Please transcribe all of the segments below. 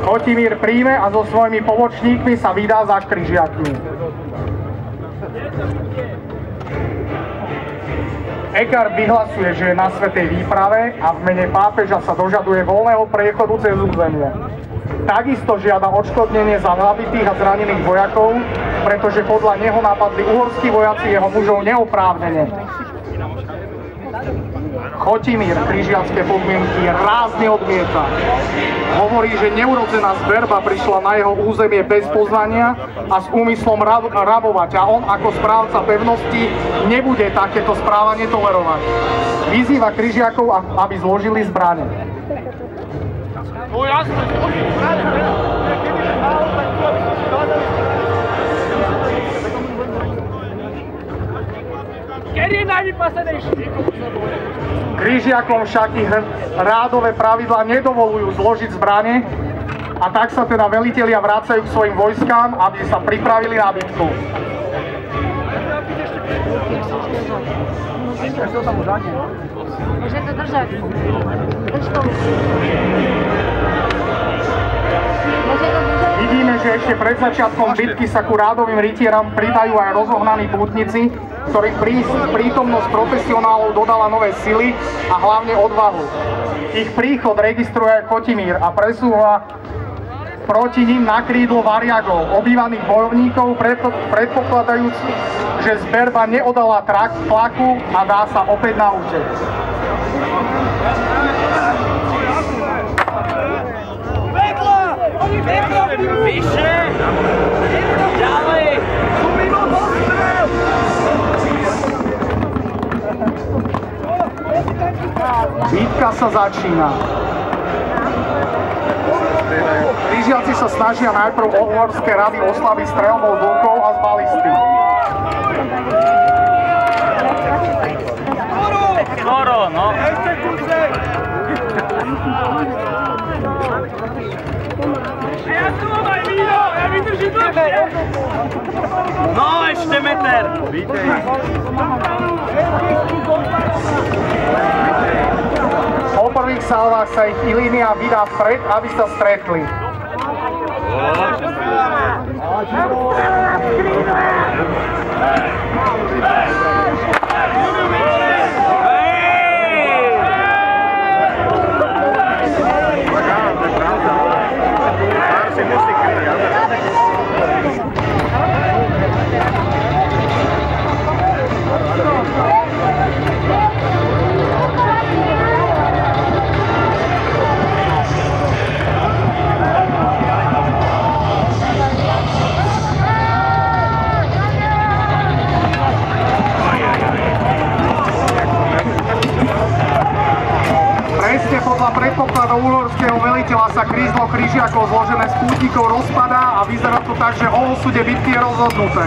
Chotimír príjme a so svojimi pomočníkmi sa vydá za križiakmi. Ekart vyhlasuje, že je na svätej výprave a v mene pápeža sa dožaduje voľného prechodu cez územie. Takisto žiada odškodnenie za zabitých a zranených vojakov, pretože podľa neho napadli uhorskí vojaci jeho mužov neoprávnene. Chotimír križiacké podmienky rázne odmieta. Hovorí, že neurodzená zberba prišla na jeho územie bez poznania a s úmyslom rabovať a on ako správca pevnosti nebude takéto správanie tolerovať. Vyzýva križiakov, aby zložili zbrane. Križiakom však ich rádové pravidlá nedovolujú zložiť zbrane a tak sa teda velitelia vracajú k svojim vojskám, aby sa pripravili na bitku. Môže to držať. Drž to. Vidíme, že ešte pred začiatkom bitky sa ku rádovým rytieram pridajú aj rozohnaní pútnici, ktorým prítomnosť profesionálov dodala nové sily a hlavne odvahu. Ich príchod registruje aj Chotimír a presúva proti ním na krídlo variagov, obývaných bojovníkov, predpokladajúc, že zberba neodala tlaku a dá sa opäť na útek. Vyššie! Ďalej! Bitka sa začína. Križiaci sa snažia najprv uhorské rady oslabiť streľbou z lukov a z balisty. Skoro, no! Ja tu mám aj víno, ja vydržím dlhšie! No, ešte meter! Vítej! Po prvých salvách sa ich línia vydá vpred, aby sa stretli. Podľa predpokladov uhorského veliteľa sa krídlo križiakov zložené z pútnikov rozpadá a vyzerá to tak, že o osude bitky je rozhodnuté.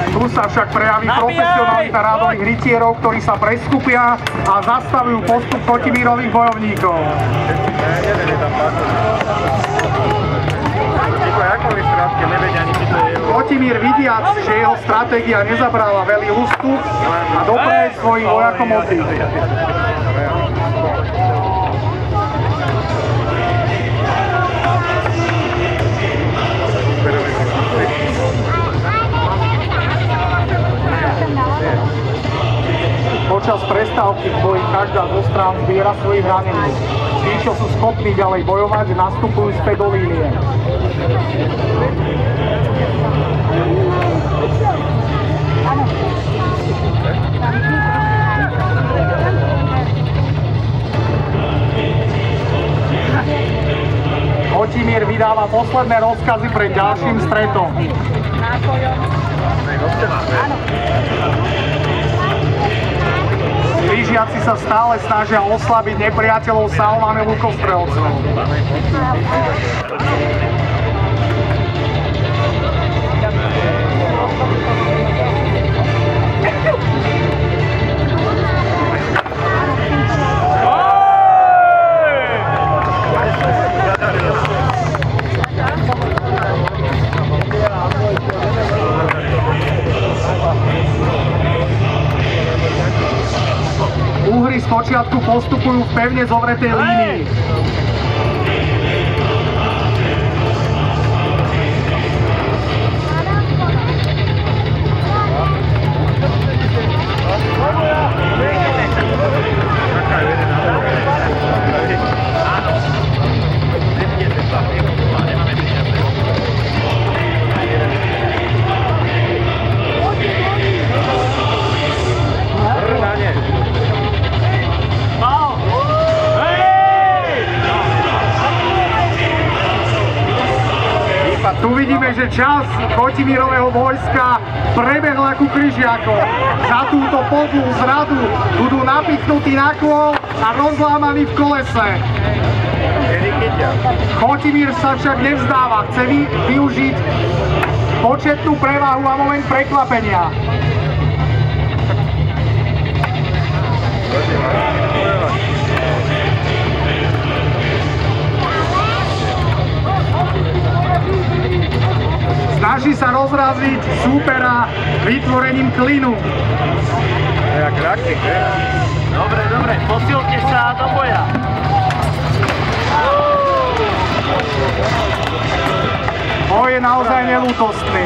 Tu sa však prejaví profesionalita rádových rytierov, ktorí sa preskupia a zastavujú postup Chotimírových bojovníkov. Chotimír, vidiac, že jeho stratégia nezabráva, velí ústup a dopraje svojim vojakom oddyk. Počas prestávky v boji každá zo strán zbiera svojich ranených. Tí, čo sú schopní ďalej bojovať, nastupujú späť do línie. Chotimír vydáva posledné rozkazy pred ďalším stretom. Križiaci sa stále snažia oslabiť nepriateľov salvami lukostrelcov. ktorí spočiatku postupujú v pevne zovretej línii. Tu vidíme, že čas Chotimírového vojska prebehla ku Kryžiakom. Za túto podlú zradu budú napichnutí na kôl a rozlámaní v kolese. Chotimír sa však nevzdáva, chce využiť početnú prevahu a moment prekvapenia. Snaží sa rozraziť súpera vytvorením klinu. Jak raknik, ne? Dobre, dobre, posilte sa do boja. Boj je naozaj neľútostný.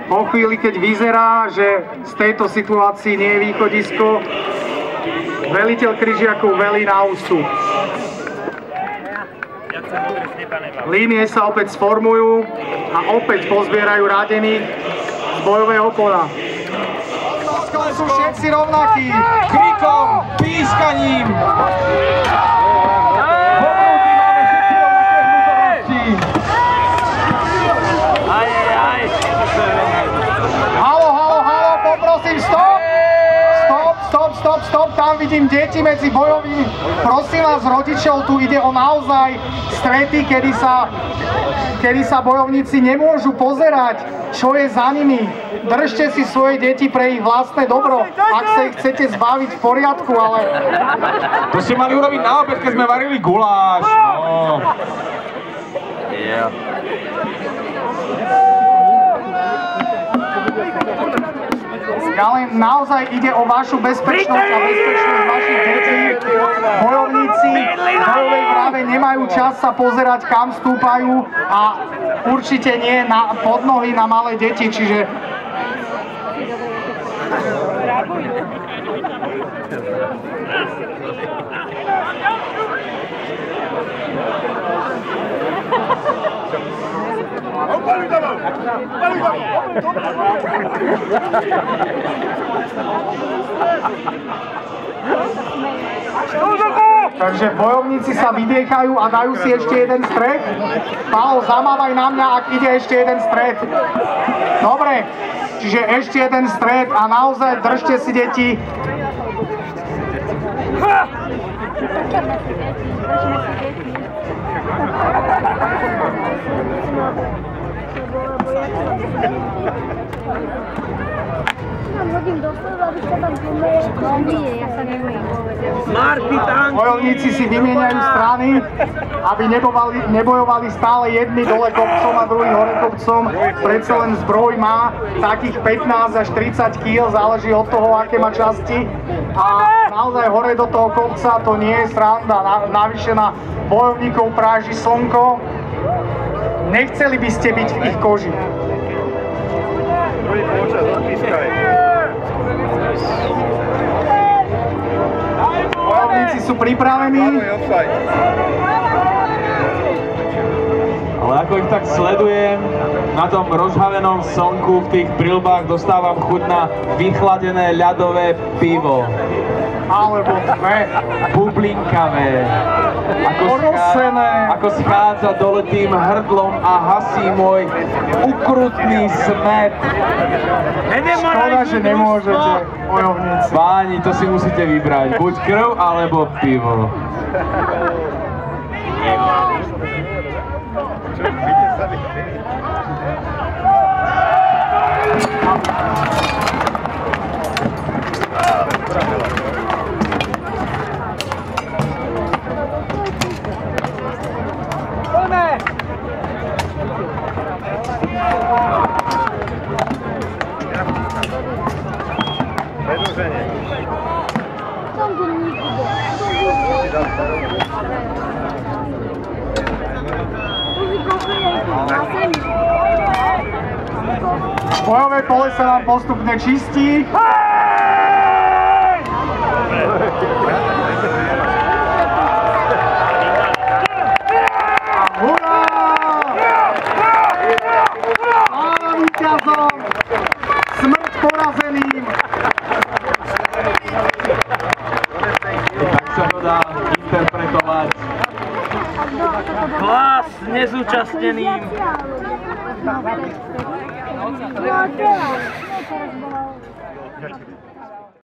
Po chvíli, keď vyzerá, že z tejto situácii nie je východisko, veliteľ Kryžiakov velí na ústup. Línie sa opäť sformujú a opäť pozbierajú radených z bojového pola. Sú všetci rovnakí. Krikom, pískaním. Stop, tam vidím deti medzi bojovými. Prosím vás, rodičov, tu ide o naozaj strety, kedy sa bojovníci nemôžu pozerať, čo je za nimi. Držte si svoje deti pre ich vlastné dobro, ak sa ich chcete zbaviť, v poriadku, ale... To ste mali urobiť na obed, keď sme varili guláš. No. Yeah. Ale naozaj ide o vašu bezpečnosť a bezpečnosť vašich detí. Bojovníci v bojovej práve nemajú čas sa pozerať, kam stúpajú a určite nie pod nohy na malé deti, čiže... Takže bojovníci sa vydýchajú a dajú si ešte jeden stret. Pálo, zamávaj na mňa, ak ide ešte jeden stret. Dobre, čiže ešte jeden stret a naozaj držte si deti. Bojovníci si vymieňajú strany, aby nebojovali stále jedni dole kopcom a druhý hore kopcom. Predsa len zbroj má takých 15 až 30 kg, záleží od toho, aké má časti. A naozaj hore do toho kopca to nie je sranda. Navyše na bojovníkov práži slnko. Nechceli by ste byť v ich koži. Bojovníci sú pripravení. Ale ako ich tak sledujem, na tom rozhavenom slnku v tých prilbách dostávam chuť na vychladené ľadové pivo. Alebo dve. Bublinkavé. Porosené. Ako schádza dole tým hrdlom a hasí môj ukrutný smet. Škoda, že nemôžete, bojovníci. Páni, to si musíte vybrať. Buď krv, alebo pivo. Bojové pole sa nám postupne čistí. Hurá! Sláva víťazom! Smrť porazeným! Tak sa to dá interpretovať. Hlas nezúčastneným. No, teraz.